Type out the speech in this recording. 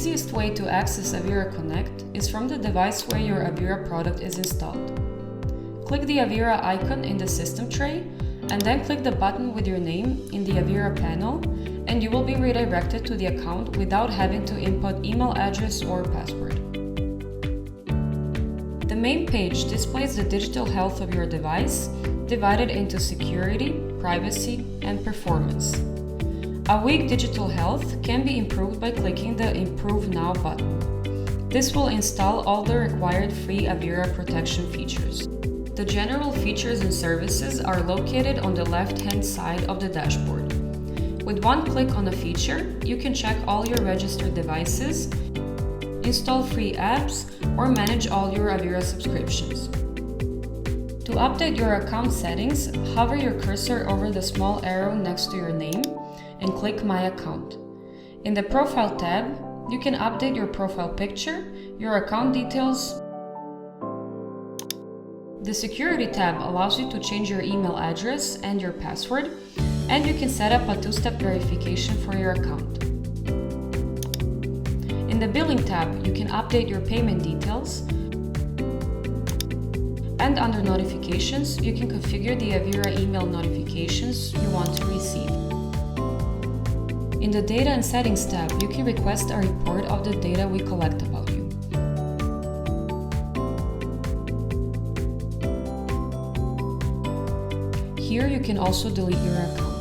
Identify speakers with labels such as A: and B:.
A: easiest way to access Avira Connect is from the device where your Avira product is installed. Click the Avira icon in the system tray and then click the button with your name in the Avira panel, and you will be redirected to the account without having to input email address or password. The main page displays the digital health of your device, divided into security, privacy, and performance. A weak digital health can be improved by clicking the Improve Now button. This will install all the required free Avira protection features. The general features and services are located on the left-hand side of the dashboard. With one click on a feature, you can check all your registered devices, install free apps, or manage all your Avira subscriptions. To update your account settings, hover your cursor over the small arrow next to your name and click My Account. In the Profile tab, you can update your profile picture, your account details. The Security tab allows you to change your email address and your password, and you can set up a two-step verification for your account. In the Billing tab, you can update your payment details, and under Notifications, you can configure the Avira email notifications you want to receive. In the Data and Settings tab, you can request a report of the data we collect about you. Here you can also delete your account.